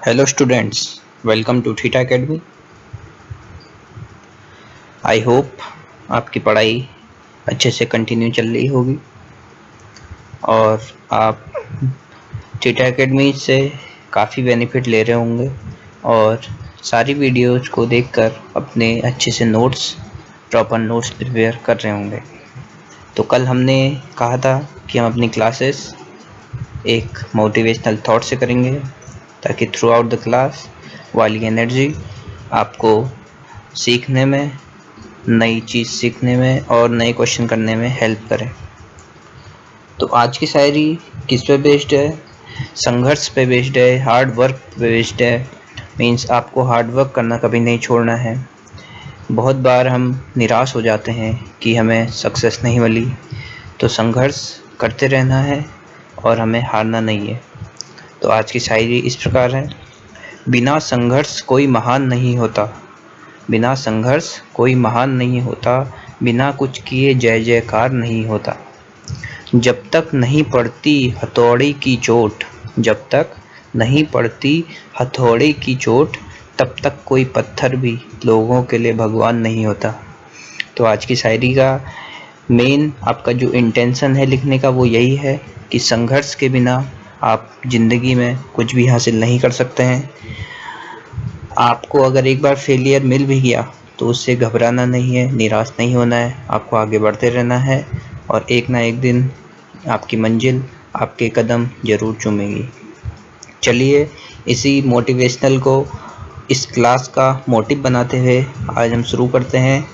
Hello students, welcome to Theta Academy. I hope आपकी पढ़ाई अच्छे से कंटिन्यू चल रही होगी और आप थीटा एकेडमी से काफ़ी बेनिफिट ले रहे होंगे और सारी वीडियोज़ को देखकर अपने अच्छे से प्रॉपर नोट्स प्रिपेयर कर रहे होंगे। तो कल हमने कहा था कि हम अपनी क्लासेस एक मोटिवेशनल थॉट से करेंगे ताकि थ्रू आउट द क्लास वाली एनर्जी आपको सीखने में, नई चीज़ सीखने में और नए क्वेश्चन करने में हेल्प करे। तो आज की शायरी किस पे बेस्ड है? संघर्ष पे बेस्ड है, हार्ड वर्क पे बेस्ड है। मीन्स आपको हार्ड वर्क करना कभी नहीं छोड़ना है। बहुत बार हम निराश हो जाते हैं कि हमें सक्सेस नहीं मिली, तो संघर्ष करते रहना है और हमें हारना नहीं है। तो आज की शायरी इस प्रकार है। बिना संघर्ष कोई महान नहीं होता, बिना संघर्ष कोई महान नहीं होता, बिना कुछ किए जय जयकार नहीं होता। जब तक नहीं पड़ती हथौड़े की चोट, जब तक नहीं पड़ती हथौड़े की चोट, तब तक कोई पत्थर भी लोगों के लिए भगवान नहीं होता। तो आज की शायरी का मेन आपका जो इंटेंशन है लिखने का वो यही है कि संघर्ष के बिना आप ज़िंदगी में कुछ भी हासिल नहीं कर सकते हैं। आपको अगर एक बार फेलियर मिल भी गया तो उससे घबराना नहीं है, निराश नहीं होना है, आपको आगे बढ़ते रहना है और एक ना एक दिन आपकी मंजिल आपके कदम ज़रूर चूमेगी। चलिए इसी मोटिवेशनल को इस क्लास का मोटिव बनाते हुए आज हम शुरू करते हैं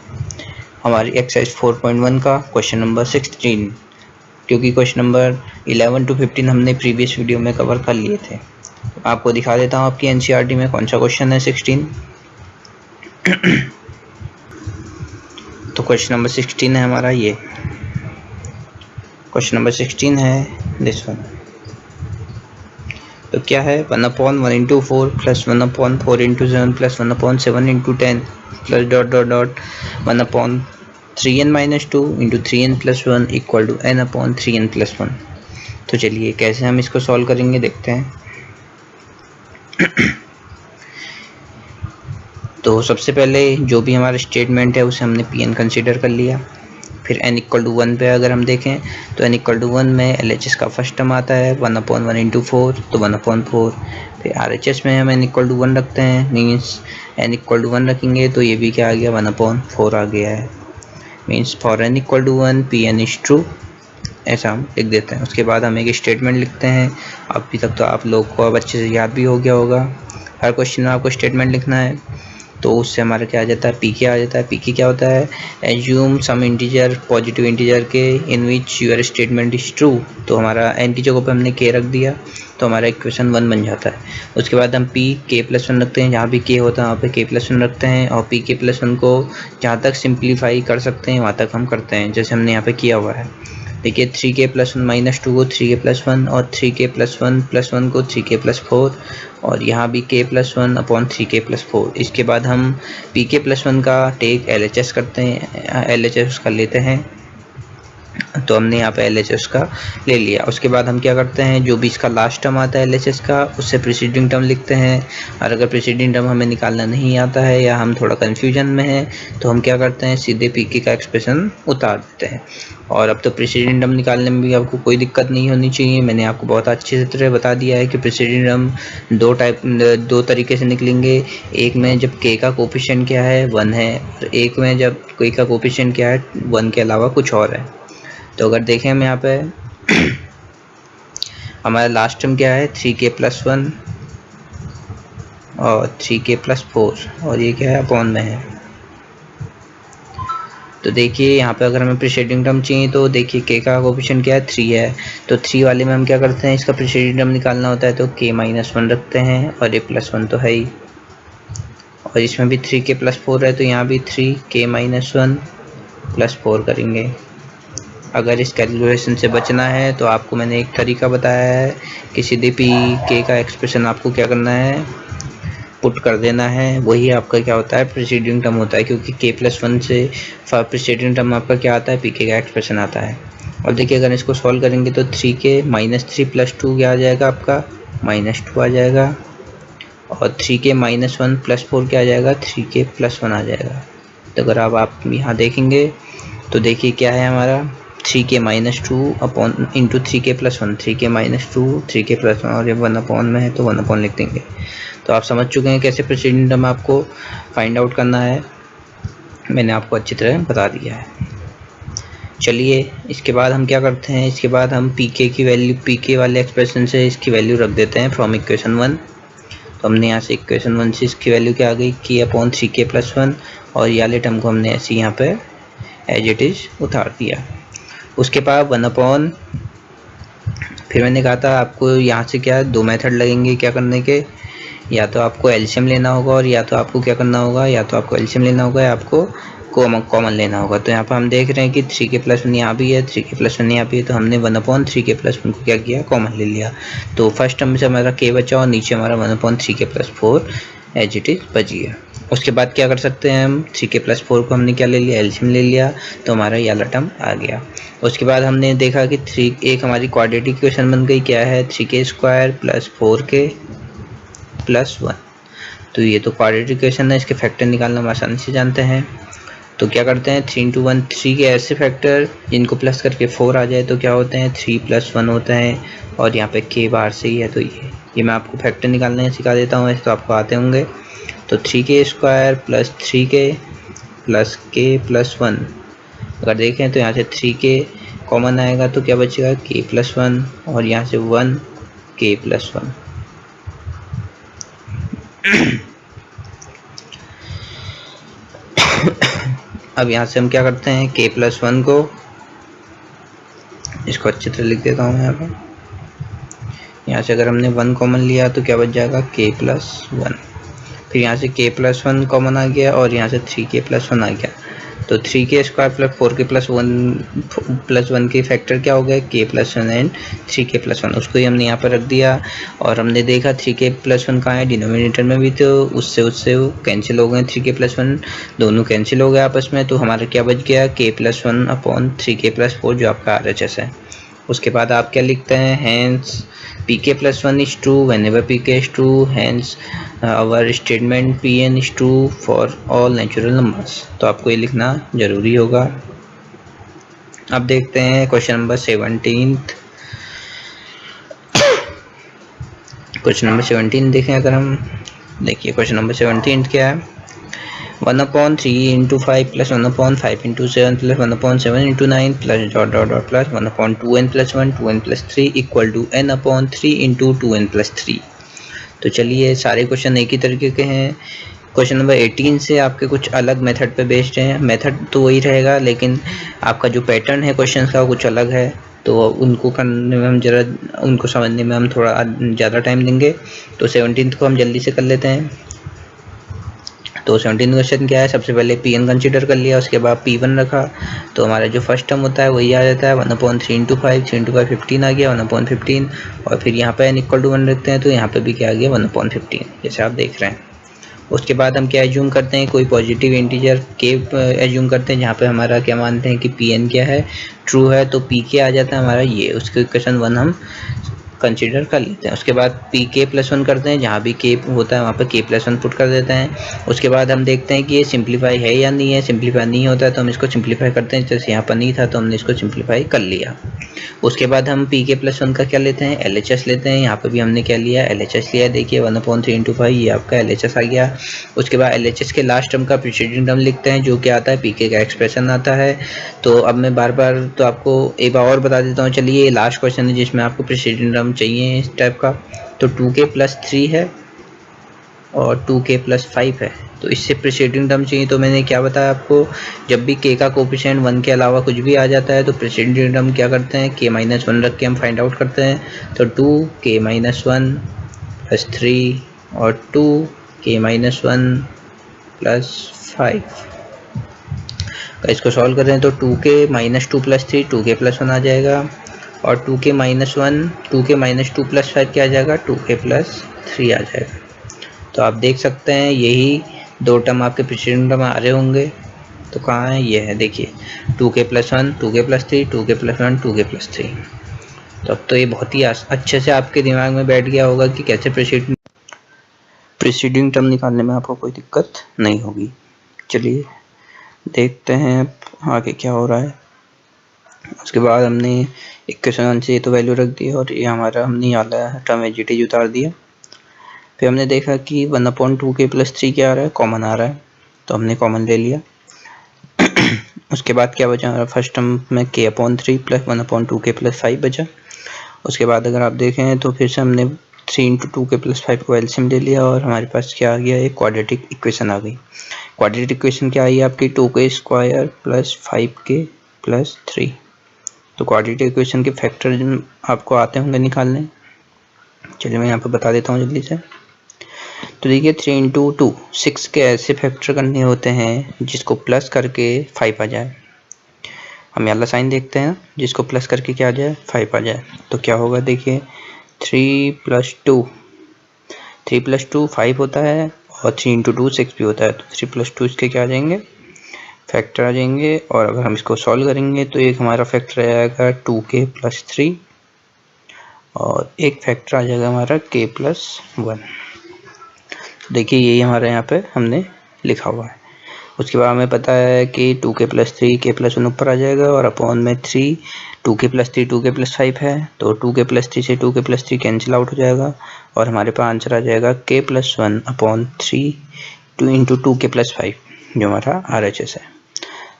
हमारी एक्सरसाइज 4.1 का क्वेश्चन नंबर 16, क्योंकि क्वेश्चन नंबर 11 to 15 हमने प्रीवियस वीडियो में कवर कर लिए थे। आपको दिखा देता हूँ आपकी एनसीईआरटी में कौन सा क्वेश्चन है 16। तो क्वेश्चन नंबर 16 है हमारा ये। क्वेश्चन नंबर 16 है दिस वन। तो क्या है 1/1 into 4 plus 1/4 into 7 plus 1/7 into 10 plus dot dot dot 1/3n minus 2 into 3n plus 1 equal to n/3n plus 1। तो चलिए कैसे हम इसको सॉल्व करेंगे देखते हैं। तो सबसे पहले जो भी हमारा स्टेटमेंट है उसे हमने Pn कंसीडर कर लिया। फिर n = 1 पे अगर हम देखें तो n = 1 में LHS का फर्स्ट टर्म आता है 1/1 into 4 तो 1/4। फिर RHS में हम n = 1 रखते हैं, मीन्स n = 1 रखेंगे तो ये भी क्या आ गया 1/4 आ गया है। Means for n = 1 Pn is true, ऐसा हम लिख देते हैं। उसके बाद हम एक स्टेटमेंट लिखते हैं। अभी तक तो आप लोग को अब अच्छे से याद भी हो गया होगा, हर क्वेश्चन में आपको स्टेटमेंट लिखना है। तो उससे हमारा क्या आ जाता है, पीके आ जाता है। पीके क्या होता है, assume some integer, positive integer के in which your statement is true. तो हमारा एन की जगह पे हमने के रख दिया तो हमारा इक्वेशन 1 बन जाता है। उसके बाद हम पी k+1 रखते हैं, जहाँ भी के होता है वहाँ पे k+1 रखते हैं और p(k+1) को जहाँ तक सिंप्लीफाई कर सकते हैं वहाँ तक हम करते हैं, जैसे हमने यहाँ पे किया हुआ है। देखिए 3k+1 - 2 को 3k+1 और 3k+1 को 3k+4 और यहाँ भी k+1/3k+4। इसके बाद हम pk+1 का टेक LHS करते हैं, LHS का लेते हैं। तो हमने यहाँ पे LHS का ले लिया। उसके बाद हम क्या करते हैं, जो भी इसका लास्ट टर्म आता है LHS का उससे प्रीसीडिंग टर्म लिखते हैं। और अगर प्रीसीडिंग टर्म हमें निकालना नहीं आता है या हम थोड़ा कन्फ्यूजन में हैं तो हम क्या करते हैं, सीधे पीके का एक्सप्रेशन उतार देते हैं। और अब तो प्रीसीडिंग टर्म निकालने में भी आपको कोई दिक्कत नहीं होनी चाहिए। मैंने आपको बहुत अच्छे तरह बता दिया है कि प्रीसीडिंग टर्म दो तरीके से निकलेंगे। एक में जब के का कोफिशिएंट क्या है 1 है और एक में जब के का कोफिशिएंट क्या है 1 के अलावा कुछ और है। तो अगर देखें हम यहाँ पे हमारा लास्ट टर्म क्या है 3k+1 और 3k+4 और ये क्या है अपॉन में है। तो देखिए यहाँ पे अगर हमें प्रीसीडिंग टर्म चाहिए तो देखिए के का कोफिशिएंट क्या है 3 है, तो 3 वाले में हम क्या करते हैं, इसका प्रीसीडिंग टर्म निकालना होता है तो k-1 रखते हैं और a+1 तो है ही। और इसमें भी 3k+4 है तो यहाँ भी 3k-1 + 4 करेंगे। अगर इस कैलकुलेशन से बचना है तो आपको मैंने एक तरीका बताया है कि सीधे पी के का एक्सप्रेशन आपको क्या करना है, पुट कर देना है। वही आपका क्या होता है प्रीसीडिंग टर्म होता है, क्योंकि k+1 से प्रीसीडिंग टर्म आपका क्या आता है, पीके का एक्सप्रेशन आता है। और देखिए अगर इसको सॉल्व करेंगे तो 3k - 3 + 2 क्या आ जाएगा आपका -2 आ जाएगा। और 3k माइनस 1 प्लस 4 क्या आ जाएगा, 3k प्लस 1 आ जाएगा। तो अगर आप यहाँ देखेंगे तो देखिए क्या है हमारा 3k minus 2 upon into 3k plus 1, 3k minus 2 3k plus 1, और ये 1 अपॉन में है तो 1 अपॉन लिख देंगे। तो आप समझ चुके हैं कैसे प्रेसिडेंट टर्म आपको फाइंड आउट करना है, मैंने आपको अच्छी तरह बता दिया है। चलिए इसके बाद हम क्या करते हैं, इसके बाद हम pk की वैल्यू, pk वाले एक्सप्रेशन से इसकी वैल्यू रख देते हैं फ्रॉम इक्वेशन 1। तो हमने यहाँ से इक्वेशन 1 से इसकी वैल्यू क्या आ गई, k अपॉन 3k प्लस 1, और ये वाले टर्म को हमने ऐसे यहाँ पे एज इट इज उतार दिया। उसके बाद 1 अपॉन, फिर मैंने कहा था आपको यहाँ से क्या दो मेथड लगेंगे क्या करने के, या तो आपको एलसीएम लेना होगा और या तो आपको क्या करना होगा, या तो आपको एलसीएम लेना होगा या आपको कॉमन लेना होगा। तो यहाँ पर हम देख रहे हैं कि 3k प्लस 1 यहाँ भी है, 3k प्लस 1 यहाँ भी है, तो हमने 1 अपॉन 3k प्लस 1 को क्या किया, कॉमन ले लिया। तो फर्स्ट टर्म से हमारा k बचा और नीचे हमारा 1 upon 3k plus 4 as it is बच गया। उसके बाद क्या कर सकते हैं हम, 3k प्लस 4 को हमने क्या ले लिया, एलसीएम ले लिया, तो हमारा ये वाला टर्म आ गया। उसके बाद हमने देखा कि एक हमारी क्वाड्रेटिक इक्वेशन बन गई, क्या है 3k square plus 4k plus 1। तो ये तो क्वाड्रेटिक इक्वेशन है, इसके फैक्टर निकालना हम आसानी से जानते हैं। तो क्या करते हैं 3 into 1, 3 के ऐसे फैक्टर जिनको प्लस करके 4 आ जाए तो क्या होते हैं 3 प्लस 1 होता है, और यहाँ पे k बाहर से ही है। तो ये मैं आपको फैक्टर निकालने सिखा देता हूँ, ऐसे तो आपको आते होंगे। तो 3k square plus 3k plus k plus 1, अगर देखें तो यहाँ से 3k कॉमन आएगा तो क्या बचेगा k प्लस 1, और यहाँ से 1 k प्लस 1। अब यहाँ से हम क्या करते हैं k प्लस 1 को, इसको अच्छी तरह लिख देता हूँ यहाँ पर। यहाँ से अगर हमने 1 कॉमन लिया तो क्या बच जाएगा k प्लस 1, फिर यहाँ से k प्लस 1 कॉमन आ गया और यहाँ से 3k प्लस 1 आ गया। तो 3k square plus 4k plus 1 के फैक्टर क्या हो गए k plus 1 and 3k plus 1, उसको ही हमने यहाँ पर रख दिया। और हमने देखा 3k प्लस 1 कहाँ है, डिनोमिनेटर में भी, तो उससे वो कैंसिल हो गए, 3k प्लस 1 दोनों कैंसिल हो गए आपस में। तो हमारा क्या बच गया k plus 1 upon 3k plus 4 जो आपका RHS है। उसके बाद आप क्या लिखते हैं, hence pk plus 1 is true whenever pk is true, hence our statement pn is true for all natural numbers। तो आपको ये लिखना जरूरी होगा। अब देखते हैं क्वेश्चन नंबर 17। क्वेश्चन नंबर 17 देखें अगर हम, देखिए क्वेश्चन नंबर 17 क्या है, 1 upon 3 into 5 plus 1 upon 5 into 7 plus 1 upon 7 into 9 plus dot dot dot plus 1 upon 2n plus 1 2n plus 3 equal to n upon 3 into 2n plus 3। तो चलिए सारे question एक ही तरीके के हैं। क्वेश्चन नंबर 18 से आपके कुछ अलग मेथड पे बेस्ड हैं, मेथड तो वही रहेगा लेकिन आपका जो पैटर्न है क्वेश्चन का कुछ अलग है, तो उनको करने में हम जरा, उनको समझने में हम थोड़ा ज़्यादा टाइम देंगे। तो 17 को हम जल्दी से कर लेते हैं। तो 17 क्वेश्चन क्या है, सबसे पहले Pn कंसीडर कर लिया, उसके बाद P1 रखा, तो हमारा जो फर्स्ट टर्म होता है वही आ जाता है 1 अपॉन 3 इंटू 5, 3 इंटू 5 15 आ गया 1 अपॉन 15, और फिर यहाँ पे n इक्वल टू 1 रखते हैं तो यहाँ पे भी क्या आ गया 1 अपॉन 15, जैसे आप देख रहे हैं। उसके बाद हम क्या एज्यूम करते हैं, कोई पॉजिटिव इंटीजर k एज्यूम करते हैं, जहाँ पे हमारा क्या मानते हैं कि Pn क्या है, ट्रू है, तो Pk आ जाता है हमारा ये, उसके इक्वेशन 1 हम कंसीडर कर लेते हैं। उसके बाद pk प्लस 1 करते हैं, जहाँ भी k होता है वहाँ पे k प्लस 1 पुट कर देते हैं। उसके बाद हम देखते हैं कि ये सिंप्लीफाई है या नहीं है, सिंप्लीफाई नहीं होता है तो हम इसको सिंप्लीफाई करते हैं, जैसे यहाँ पर नहीं था तो हमने इसको सिंप्लीफाई कर लिया। उसके बाद हम pk प्लस 1 का क्या लेते हैं, LHS लेते हैं, यहाँ पर भी हमने क्या लिया, LHS लिया, देखिए 1 अपॉन 3 इंटू 5 ये आपका LHS आ गया। उसके बाद LHS के लास्ट टर्म का प्रीसीडिंग टर्म लिखते हैं, जो क्या आता है pk का एक्सप्रेशन आता है। तो अब मैं बार बार तो आपको एक बार और बता देता हूँ। चलिए ये लास्ट क्वेश्चन है जिसमें आपको प्रीसीडिंग टर्म चाहिए इस टाइप का, तो 2k प्लस 3 है और 2k प्लस 5 है, तो इससे प्रीसीडिंग टर्म चाहिए। तो मैंने क्या बताया आपको, जब भी k का कोफिशिएंट 1 के अलावा कुछ भी आ जाता है तो प्रीसीडिंग टर्म क्या करते हैं, k माइनस 1 रख के हम फाइंड आउट करते हैं। तो 2k माइनस 1 प्लस 3 और 2k माइनस 1 प्लस 5, इसको सॉल्व करें तो 2k minus 2 plus 3 2k plus 1 आ जाएगा, और 2k minus 1 2k minus 2 plus 5 क्या आ जाएगा, 2k प्लस 3 आ जाएगा। तो आप देख सकते हैं यही दो टर्म आपके प्रीसीडिंग टर्म आ रहे होंगे, तो कहाँ है, ये है देखिए 2k plus 1 2k plus 3 2k plus 1 2k plus 3। तो अब तो ये बहुत ही अच्छे से आपके दिमाग में बैठ गया होगा कि कैसे प्रीसीडिंग टर्म निकालने में आपको कोई दिक्कत नहीं होगी। चलिए देखते हैं आगे क्या हो रहा है। उसके बाद हमने इक्वेशन 1 से ये तो वैल्यू रख दी और ये हमारा हमने वाला टर्म एज उतार दिया। फिर हमने देखा कि 1/2k + 3 क्या आ रहा है, कॉमन आ रहा है, तो हमने कॉमन ले लिया। उसके बाद क्या बचा हमारा, फर्स्ट टर्म में k/3 + 1/2k + 5 बचा। उसके बाद अगर आप देखें तो फिर से हमने 3 × 2k + 5 को एलसीएम ले लिया और हमारे पास क्या आ गया, एक क्वाड्रेटिक इक्वेशन आ गई। क्वाड्रेटिक इक्वेशन क्या आई आपकी, 2k² + 5k + 3। तो क्वाड्रेटिक इक्वेशन के फैक्टर आपको आते होंगे निकालने। चलिए मैं यहाँ पर बता देता हूँ जल्दी से। तो देखिए 3 × 2 6 के ऐसे फैक्टर करने होते हैं जिसको प्लस करके 5 आ जाए। हम वाला साइन देखते हैं, जिसको प्लस करके क्या आ जाए, 5 आ जाए। तो क्या होगा देखिए, 3 + 2 5 होता है और 3 × 2 6 भी होता है। तो 3 + 2 इसके क्या आ जाएंगे, फैक्टर आ जाएंगे। और अगर हम इसको सॉल्व करेंगे तो एक हमारा फैक्टर आएगा 2k + 3 और एक फैक्टर आ जाएगा हमारा k + 1। देखिए यही हमारे यहाँ पे हमने लिखा हुआ है। उसके बाद हमें पता है कि 2k + 3 k + 1 ऊपर आ जाएगा और अपॉन में 3 2k + 3 2k + 5 है, तो 2k + 3 से 2k + 3 कैंसिल आउट हो जाएगा और हमारे पास आंसर आ जाएगा k + 1/3 × 2k + 5 जो हमारा RHS है।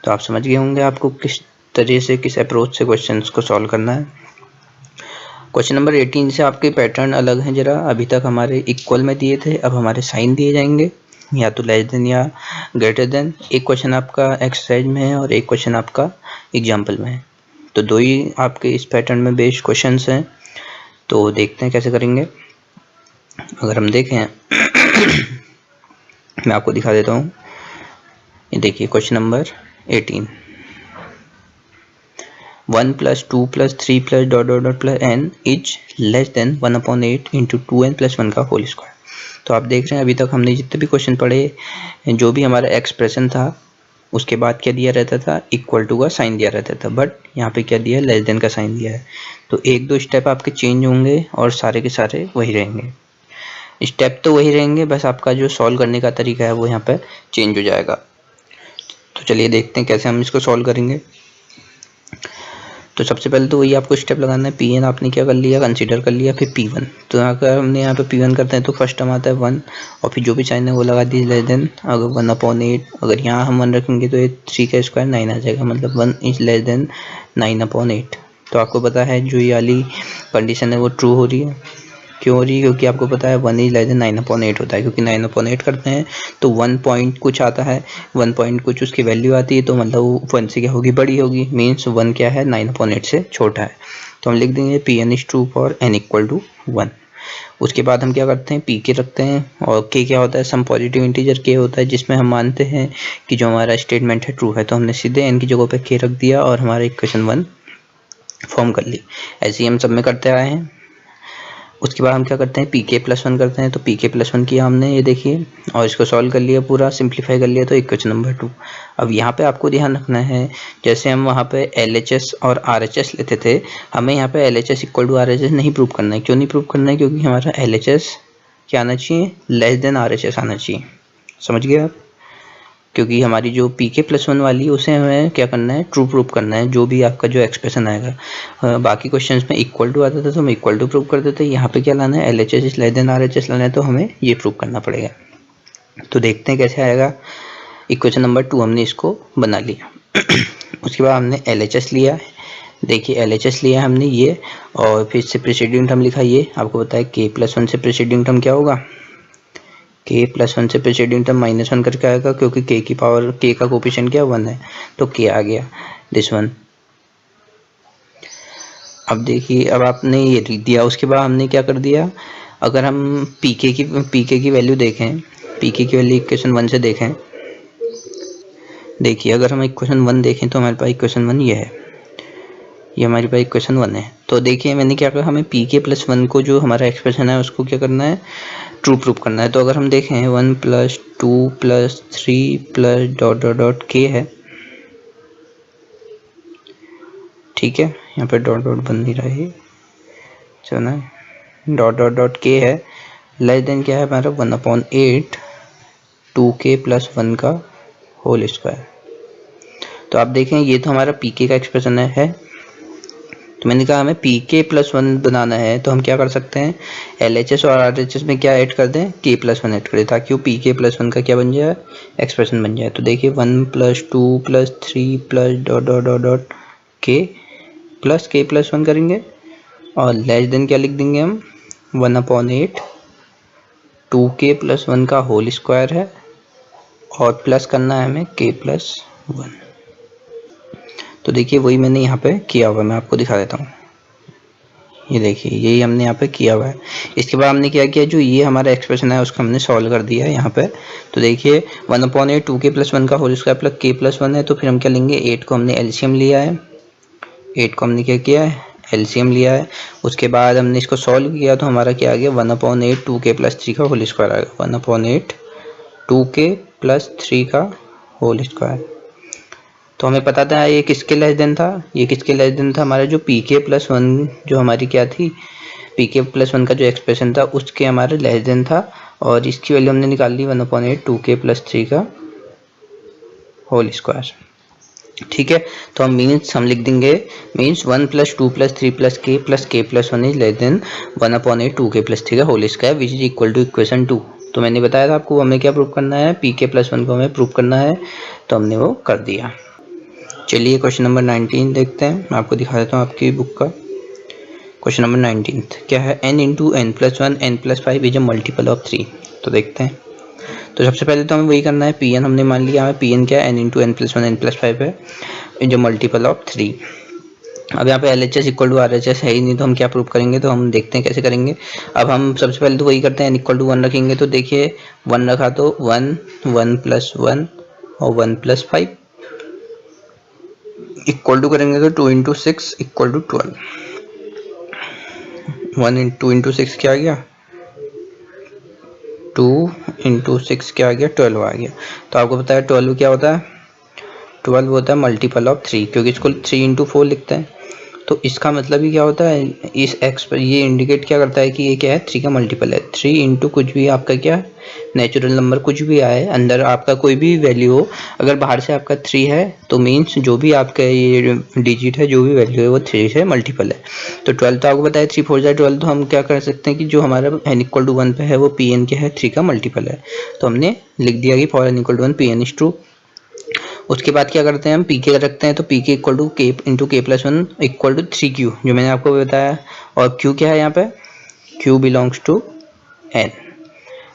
तो आप समझ गए होंगे आपको किस तरीके से, किस अप्रोच से क्वेश्चंस को सॉल्व करना है। क्वेश्चन नंबर 18 से आपके पैटर्न अलग हैं जरा। अभी तक हमारे इक्वल में दिए थे, अब हमारे साइन दिए जाएंगे, या तो लेस देन या ग्रेटर देन। एक क्वेश्चन आपका एक्सरसाइज में है और एक क्वेश्चन आपका एग्जाम्पल में है, तो दो ही आपके इस पैटर्न में बेस्ड क्वेश्चंस हैं। तो देखते हैं कैसे करेंगे। अगर हम देखें मैं आपको दिखा देता हूँ। ये देखिए question number 18, 1 + 2 + 3 + ... n is less than 1/8 × 2n + 1 का होल स्क्वायर। तो आप देख रहे हैं अभी तक हमने जितने भी क्वेश्चन पढ़े, जो भी हमारा एक्सप्रेशन था उसके बाद क्या दिया रहता था, इक्वल टू का साइन दिया रहता था, बट यहाँ पे क्या दिया है, लेस देन का साइन दिया है। तो एक दो स्टेप आपके चेंज होंगे और सारे के सारे वही रहेंगे। स्टेप तो वही रहेंगे, बस आपका जो सॉल्व करने का तरीका है वो यहाँ पे चेंज हो जाएगा। तो चलिए देखते हैं कैसे हम इसको सॉल्व करेंगे। तो सबसे पहले तो वही आपको स्टेप लगाना है। Pn आपने क्या कर लिया, कंसीडर कर लिया, फिर P1। तो अगर हमने यहाँ पे P1 करते हैं तो फर्स्ट टर्म आता है 1 और फिर जो भी साइन है वो लगा दीजिए लेस देन। अगर 1/8, अगर यहाँ हम 1 रखेंगे तो ये 3 का स्क्वायर 9 आ जाएगा, मतलब 1 इज लेस देन 9/8। तो आपको पता है जो ये वाली कंडीशन है वो ट्रू हो रही है। क्यों हो रही है, क्योंकि आपको पता है 1 इज लेस देन 9/8 होता है, क्योंकि 9/8 करते हैं तो 1 पॉइंट कुछ आता है, 1 पॉइंट कुछ उसकी वैल्यू आती है, तो मतलब 1 से क्या होगी, बड़ी होगी, मीन्स 1 क्या है, 9/8 से छोटा है। तो हम लिख देंगे Pn is true for n = 1। उसके बाद हम क्या करते हैं, pk रखते हैं और k क्या होता है, सम पॉजिटिव इंटीजर k होता है, जिसमें हम मानते हैं कि जो हमारा स्टेटमेंट है ट्रू है। तो हमने सीधे n की जगह पे k रख दिया और हमारा इक्वेशन 1 फॉर्म कर ली। ऐसे ही हम सब में करते आए हैं। उसके बाद हम क्या करते हैं, pk + 1 करते हैं। तो pk + 1 किया हमने, ये देखिए, और इसको सॉल्व कर लिया, पूरा सिंप्लीफाई कर लिया, तो इक्वेशन नंबर 2। अब यहाँ पे आपको ध्यान रखना है, जैसे हम वहाँ पे LHS और RHS लेते थे, हमें यहाँ पे LHS = RHS नहीं प्रूव करना है। क्यों नहीं प्रूव करना है, क्योंकि हमारा LHS क्या आना चाहिए, लेस देन RHS आना चाहिए। समझ गए आप, क्योंकि हमारी जो pk + 1 वाली उसे हमें क्या करना है, ट्रू प्रूव करना है, जो भी आपका जो एक्सप्रेशन आएगा। बाकी क्वेश्चंस में इक्वल टू आता था तो हम इक्वल टू प्रूव कर देते, यहाँ पे क्या लाना है, LHS is less then RHS लाना है, तो हमें ये प्रूव करना पड़ेगा। तो देखते हैं कैसे आएगा। इक्वेशन नंबर 2 हमने इसको बना लिया। उसके बाद हमने LHS लिया, देखिए LHS लिया हमने ये, और फिर से प्रीसीडिंग टर्म लिखा। ये आपको पता है k + 1 से प्रीसीडिंग टर्म क्या होगा, k + 1 से प्रीसीडिंग टर्म -1 करके आएगा, क्योंकि k का कोफिशिएंट क्या 1 है, तो k आ गया, दिस वन। अब देखिए, अब आपने ये लिख दिया। उसके बाद हमने क्या कर दिया, अगर हम pk की वैल्यू देखें, pk की वैल्यू इक्वेशन 1 से देखें, देखिए अगर हम इक्वेशन 1 देखें तो हमारे पास इक्वेशन 1 ये है, ये हमारे पास इक्वेशन 1 है। तो देखिए मैंने क्या कहा, हमें pk + 1 को जो हमारा एक्सप्रेशन है उसको क्या करना है, ट्रू प्रूव करना है। तो अगर हम देखें 1 + 2 + 3 .. k है, ठीक है, यहाँ पे डॉट डॉट बन नहीं रहा है, चलो ना, ... k है। लेस देन क्या है हमारा 1/8 2k + 1 का होल स्क्वायर। तो आप देखें ये तो हमारा pk का एक्सप्रेशन है। तो मैंने कहा हमें pk + 1 बनाना है, तो हम क्या कर सकते हैं, LHS और RHS में क्या ऐड कर दें, k + 1 ऐड कर दें, ताकि वो pk + 1 का क्या बन जाए, एक्सप्रेशन बन जाए। तो देखिए 1 + 2 + 3 + ... k + k + 1 करेंगे और लेस देन क्या लिख देंगे हम, 1/8 2k + 1 का होल स्क्वायर है और प्लस करना है हमें k + 1। तो देखिए वही मैंने यहाँ पे किया हुआ है, मैं आपको दिखा देता हूँ। ये देखिए यही हमने यहाँ पे किया हुआ है। इसके बाद हमने क्या किया, जो ये हमारा एक्सप्रेशन है उसको हमने सॉल्व कर दिया है यहाँ पे। तो देखिए 1/8 2k + 1 का होल स्क्वायर प्लस k + 1 है, तो फिर हम क्या लेंगे, 8 को हमने एलसीएम लिया है, 8 को हमने क्या किया है, एलसीएम लिया है। उसके बाद हमने इसको सॉल्व किया तो हमारा क्या आ गया, 1/8 2k + 3 का होल स्क्वायर आ गया, 1/8 2k + 3 का होल स्क्वायर। तो हमें पता था ये किसके लेस देन था, ये किसके लेस देन था, हमारा जो pk + 1 जो हमारी क्या थी, pk + 1 का जो एक्सप्रेशन था उसके हमारे लेस देन था, और इसकी वैल्यू हमने निकाल ली 1/8 2k + 3 का होल स्क्वायर। ठीक है, तो हम मीन्स हम लिख देंगे, means 1 + 2 + 3 + k + k + 1 is less than 1/8 2k + 3 का whole square which is equal to equation 2। तो मैंने बताया था आपको हमें क्या प्रूव करना है, pk + 1 को हमें प्रूव करना है, तो हमने वो कर दिया। चलिए क्वेश्चन नंबर 19 देखते हैं, मैं आपको दिखा देता हूँ आपकी बुक का। क्वेश्चन नंबर 19 क्या है, n × n + 1 n + 5 is a multiple of 3। तो देखते हैं। तो सबसे पहले तो हमें वही करना है, Pn हमने मान लिया, हमें Pn क्या है, n × n + 1 n + 5 है, इज अ मल्टीपल ऑफ 3। अब यहाँ पे LHS = RHS है ही नहीं, तो हम क्या प्रूव करेंगे, तो हम देखते हैं कैसे करेंगे। अब हम सबसे पहले तो वही करते हैं, n = 1 रखेंगे, तो देखिए 1 रखा तो 1 1 + 1 और 1 + 5 इक्वल टू करेंगे तो 2 × 6 = 12। 2 × 6 क्या आ गया, 2 × 6 क्या आ गया, 12 आ गया। तो आपको पता है 12 क्या होता है, 12 होता है मल्टीपल ऑफ 3, क्योंकि इसको 3 × 4 लिखते हैं। तो इसका मतलब ही क्या होता है, इस एक्स पर ये इंडिकेट क्या करता है कि ये क्या है, 3 का मल्टीपल है। 3 × कुछ भी आपका क्या नेचुरल नंबर कुछ भी आए, अंदर आपका कोई भी वैल्यू हो, अगर बाहर से आपका 3 है तो मीन्स जो भी आपका ये डिजिट है, जो भी वैल्यू है वो 3 से मल्टीपल है। तो 12 तो आपको पता है 3 4 × 12, तो हम क्या कर सकते हैं कि जो हमारा n = 1 पे है वो Pn क्या है, 3 का मल्टीपल है। तो हमने लिख दिया कि for n = 1 Pn is true। उसके बाद क्या करते हैं, हम pk रखते हैं, तो pk = k × k + 1 = 3q, जो मैंने आपको बताया। और q क्या है यहाँ पे, q belongs to n,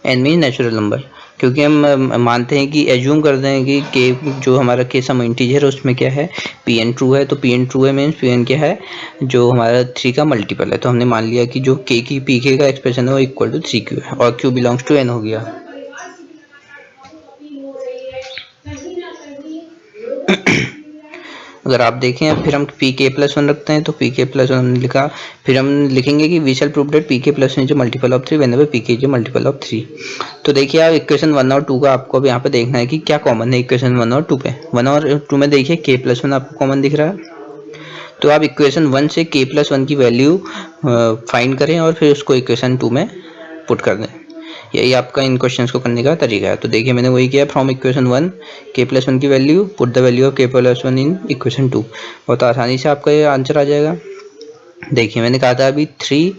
n mean natural number, क्योंकि हम मानते हैं कि एज्यूम करते हैं कि k जो हमारा k सम इंटीजर है उसमें क्या है, Pn ट्रू है। तो Pn ट्रू है मीन्स Pn क्या है, जो हमारा 3 का मल्टीपल है। तो हमने मान लिया कि जो k की pk का एक्सप्रेशन है वो इक्वल टू 3q है, और q बिलोंग्स टू n हो गया। अगर आप देखें फिर हम pk + 1 रखते हैं, तो pk + 1 हमने लिखा, फिर हम लिखेंगे कि we shall prove that pk + 1 is multiple of 3 whenever pk is multiple of 3। तो देखिए आप इक्वेशन 1 और 2 का आपको अब यहाँ पे देखना है कि क्या कॉमन है इक्वेशन 1 और 2 पे। 1 और 2 में देखिए k + 1 आपको कॉमन दिख रहा है, तो आप इक्वेशन 1 से k + 1 की वैल्यू फाइंड करें और फिर उसको इक्वेशन 2 में पुट कर दें। यही आपका इन क्वेश्चंस को करने का तरीका है। तो देखिए मैंने वही किया, फ्रॉम इक्वेशन 1 k + 1 की value put the value of k + 1 in equation 2। बहुत आसानी से आपका ये आंसर आ जाएगा। देखिए मैंने कहा था अभी 3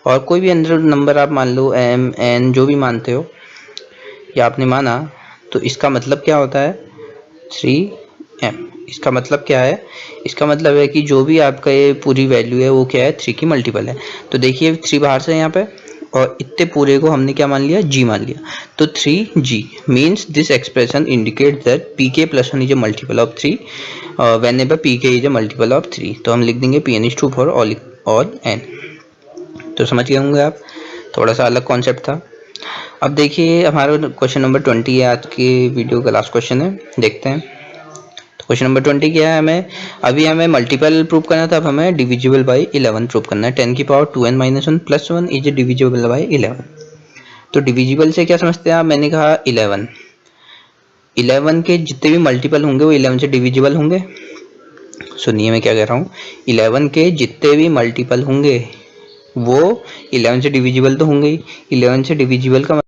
और कोई भी अंदर नंबर आप मान लो m n जो भी मानते हो या आपने माना, तो इसका मतलब क्या होता है 3m। इसका मतलब क्या है, इसका मतलब है कि जो भी आपका ये पूरी वैल्यू है वो क्या है, 3 की मल्टीपल है। तो देखिए 3 बाहर से यहाँ पे, और इतने पूरे को हमने क्या मान लिया, g मान लिया। तो 3g means this expression indicate that pk + 1 is a multiple of 3 whenever pk is a multiple of 3। तो हम लिख देंगे Pn is true for all n। तो समझ गए होंगे आप, थोड़ा सा अलग कॉन्सेप्ट था। अब देखिए हमारा क्वेश्चन नंबर 20 है, आज की वीडियो का लास्ट क्वेश्चन है, देखते हैं। तो क्वेश्चन नंबर 20 क्या है, हमें अभी हमें मल्टीपल प्रूव करना था, अब हमें डिविजिबल बाई 11 प्रूव करना है। 10⁻2n - 1 + 1 is divisible by 11। तो डिविजिबल से क्या समझते हैं आप, मैंने कहा 11 के जितने भी मल्टीपल होंगे वो 11 से डिविजिबल होंगे। सुनिए मैं क्या कह रहा हूँ, 11 के जितने भी मल्टीपल होंगे वो 11 से डिविजिबल तो होंगे ही। 11 से डिविजिबल का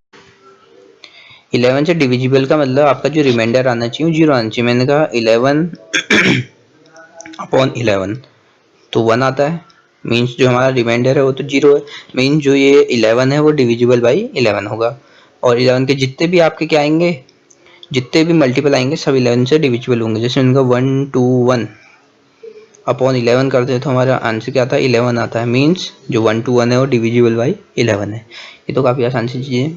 11 से डिविजिबल का मतलब आपका जो रिमाइंडर आना चाहिए 0 आना चाहिए। मैंने कहा 11 अपॉन 11 तो 1 आता है, मीन्स जो हमारा रिमाइंडर है वो तो 0 है, मीन्स जो ये 11 है वो डिविजिबल बाई 11 होगा। और 11 के जितने भी आपके क्या आएंगे, जितने भी मल्टीपल आएंगे सब 11 से डिविजिबल होंगे। जैसे उनका 1 2 1 अपॉन 11 करते हैं तो हमारा आंसर क्या आता है 11 आता है, मीन्स जो 1 2 1 है वो डिविजिबल बाई 11 है। ये तो काफ़ी आसान सी चीज़ है,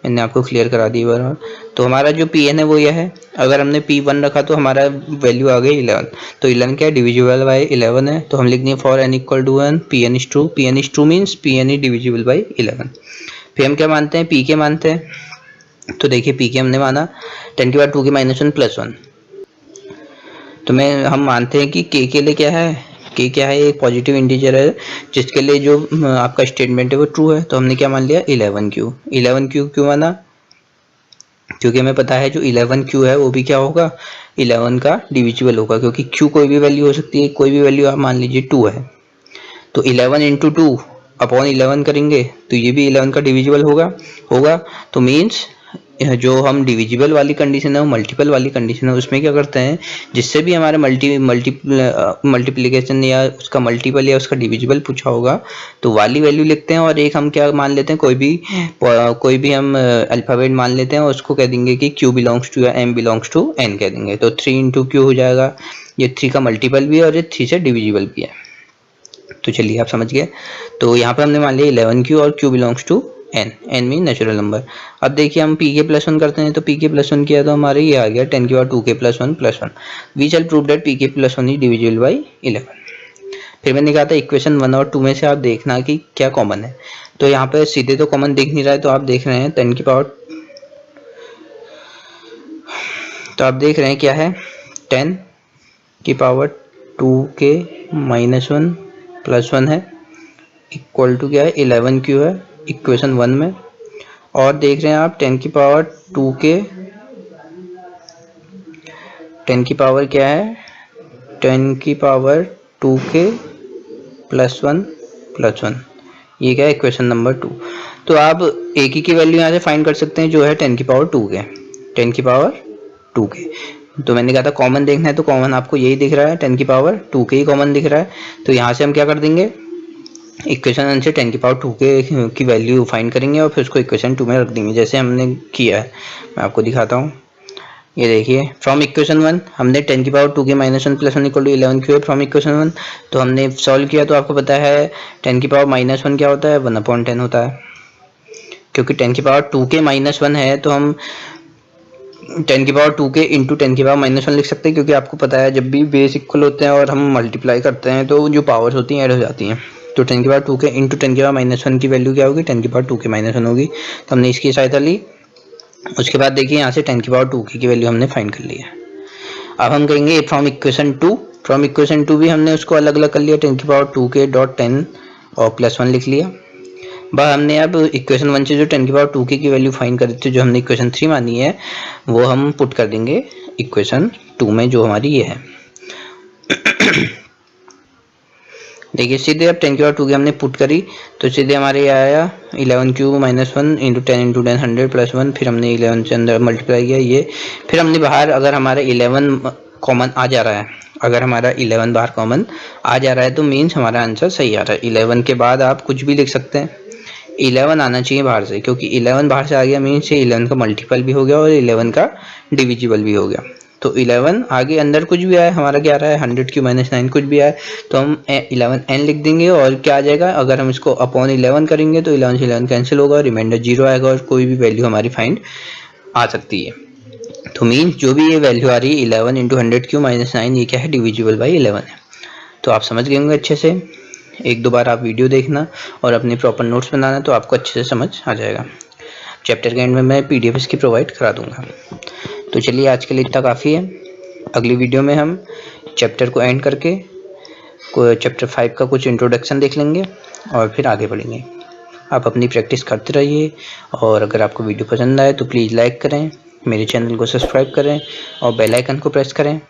मैंने आपको क्लियर करा दी बार। तो हमारा जो Pn है वो यह है, अगर हमने P1 रखा तो हमारा वैल्यू आ गई 11, तो 11 क्या है डिविजिबल बाई 11 है, तो हम लिख देंगे for n equal to 1 Pn is true. Pn is true means Pn is divisible by 11। फिर हम क्या मानते हैं, Pk मानते हैं, तो देखिए Pk हमने माना 10 की पावर 2 के -1 + 1, तो हम मानते हैं कि k के लिए क्या है, k क्या है एक पॉजिटिव इंटीजर है जिसके लिए जो आपका स्टेटमेंट है वो ट्रू है। तो हमने क्या मान लिया 11q। 11q क्यों माना, क्योंकि हमें पता है जो 11q है वो भी क्या होगा 11 का डिविजिबल होगा, क्योंकि q कोई भी वैल्यू हो सकती है, कोई भी वैल्यू आप मान लीजिए 2 है, तो 11 इंटू 2 अपॉन 11 करेंगे तो ये भी 11 का डिविजिबल होगा। तो मीन्स जो हम डिविजिबल वाली कंडीशन है वो मल्टीपल वाली कंडीशन है, उसमें क्या करते हैं जिससे भी हमारे मल्टीप्लिकेशन या उसका मल्टीपल या उसका डिविजिबल पूछा होगा तो वाली वैल्यू लिखते हैं, और एक हम क्या मान लेते हैं कोई भी हम अल्फाबेट मान लेते हैं और उसको कह देंगे कि q बिलोंग्स टू या m बिलोंग्स टू n कह देंगे, तो 3 इंटू q हो जाएगा। ये 3 का मल्टीपल भी है और ये 3 से डिविजिबल भी है। तो चलिए आप समझ गए। तो यहाँ पे हमने मान लिया 11q और q belongs to n, n mean natural number. अब देखिए हम pk प्लस 1 करते हैं, तो pk प्लस 1 किया तो हमारे ये आ गया 10 की power 2k plus 1 plus 1। We shall prove that pk plus 1 is divisible by 11। फिर मैंने कहा था इक्वेशन 1 और 2 में से आप देखना कि क्या कॉमन है, तो यहाँ पे सीधे तो कॉमन दिख नहीं रहा है, तो आप देख रहे हैं 10 की पावर, तो आप देख रहे हैं क्या है 10 की पावर 2k माइनस 1 प्लस 1 है इक्वल टू क्या है 11q है इक्वेशन 1 में। और देख रहे हैं आप 10 की पावर 2k, 10 की पावर क्या है 10 की पावर 2k प्लस 1 प्लस 1, ये क्या है इक्वेशन नंबर 2। तो आप एक ही की वैल्यू यहाँ से फाइंड कर सकते हैं जो है 10 की पावर 2k, 10 की पावर 2k। तो मैंने कहा था कॉमन देखना है, तो कॉमन आपको यही दिख रहा है 10 की पावर 2k ही कॉमन दिख रहा है, तो यहाँ से हम क्या कर देंगे इक्वेशन 1 से 10 की पावर 2k की वैल्यू फाइंड करेंगे और फिर उसको इक्वेशन 2 में रख देंगे जैसे हमने किया है। मैं आपको दिखाता हूँ, ये देखिए फ्रॉम इक्वेशन 1 हमने 10 की power 2k minus 1 plus 1 equal to 11q है फ्रॉम इक्वेशन 1, तो हमने सॉल्व किया तो आपको पता है 10 की पावर माइनस 1 क्या होता है 1/10 होता है, क्योंकि 10 की पावर 2k माइनस 1 है तो हम 10 की पावर 2k इंटू 10 की पावर माइनस 1 लिख सकते हैं, क्योंकि आपको पता है जब भी बेस इक्वल होते हैं और हम मल्टीप्लाई करते हैं तो जो पावर्स होती हैं ऐड हो जाती हैं। तो 10 की पावर 2k इंटू 10 की पावर माइनस 1 की वैल्यू क्या होगी 10 की पावर 2k माइनस 1 होगी, तो हमने इसकी सहायता ली। उसके बाद देखिए यहाँ से 10 की पावर 2k की वैल्यू हमने फाइंड कर ली है। अब हम करेंगे फ्रॉम इक्वेशन 2, फ्रॉम इक्वेशन 2 भी हमने उसको अलग अलग कर लिया 10 की पावर 2k डॉट 10 और प्लस 1 लिख लिया। बस हमने अब इक्वेशन 1 से जो 10 की पावर 2k की वैल्यू फाइंड करी थी जो हमने इक्वेशन 3 मानी है वो हम पुट कर देंगे इक्वेशन 2 में जो हमारी ये है। देखिए सीधे अब 10 की पावर 2k हमने पुट करी तो सीधे हमारे ये आया 11q minus 1 into 10 into 10 100 plus 1, फिर हमने 11 से अंदर मल्टीप्लाई किया ये, फिर हमने बाहर अगर हमारा 11 कॉमन आ जा रहा है, अगर हमारा 11 बाहर कॉमन आ जा रहा है तो मीन्स हमारा आंसर सही आ रहा है। 11 के बाद आप कुछ भी लिख सकते हैं, 11 आना चाहिए बाहर से, क्योंकि 11 बाहर से आ गया मीन्स ये 11 का मल्टीपल भी हो गया और 11 का डिविजिबल भी हो गया। तो 11 आगे अंदर कुछ भी आया हमारा क्या आ रहा है 100q माइनस 9 कुछ भी आया तो हम 11n लिख देंगे और क्या आ जाएगा अगर हम इसको अपॉन 11 करेंगे तो 11 से 11 कैंसिल होगा, रिमाइंडर 0 आएगा और कोई भी वैल्यू हमारी फाइंड आ सकती है। तो मीन्स जो भी ये वैल्यू आ रही है 11 इंटू 100q माइनस 9 ये क्या है डिविजिबल बाई 11 है। तो आप समझ गए होंगे अच्छे से, एक दो बार आप वीडियो देखना और अपने प्रॉपर नोट्स बनाना तो आपको अच्छे से समझ आ जाएगा। चैप्टर के एंड में मैं PDF इसकी प्रोवाइड करा दूंगा। तो चलिए आज के लिए इतना काफ़ी है, अगली वीडियो में हम चैप्टर को एंड करके चैप्टर 5 का कुछ इंट्रोडक्शन देख लेंगे और फिर आगे बढ़ेंगे। आप अपनी प्रैक्टिस करते रहिए और अगर आपको वीडियो पसंद आए तो प्लीज़ लाइक करें, मेरे चैनल को सब्सक्राइब करें और बेल आइकन को प्रेस करें।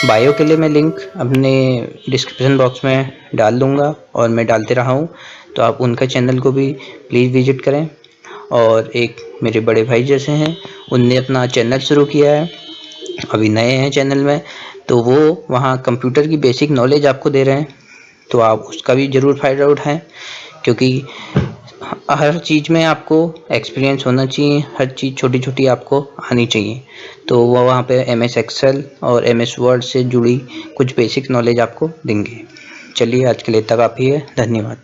बायो के लिए मैं लिंक अपने डिस्क्रिप्शन बॉक्स में डाल दूँगा और मैं डालते रहा हूँ, तो आप उनका चैनल को भी प्लीज़ विज़िट करें। और एक मेरे बड़े भाई जैसे हैं, उनने अपना चैनल शुरू किया है, अभी नए हैं चैनल में, तो वो वहाँ कंप्यूटर की बेसिक नॉलेज आपको दे रहे हैं, तो आप उसका भी ज़रूर फ़ायदा उठाएँ, क्योंकि हर चीज़ में आपको एक्सपीरियंस होना चाहिए, हर चीज़ छोटी-छोटी आपको आनी चाहिए। तो वो वहाँ पे MS एक्सेल और MS वर्ड से जुड़ी कुछ बेसिक नॉलेज आपको देंगे। चलिए आज के लिए इतना काफ़ी है, धन्यवाद।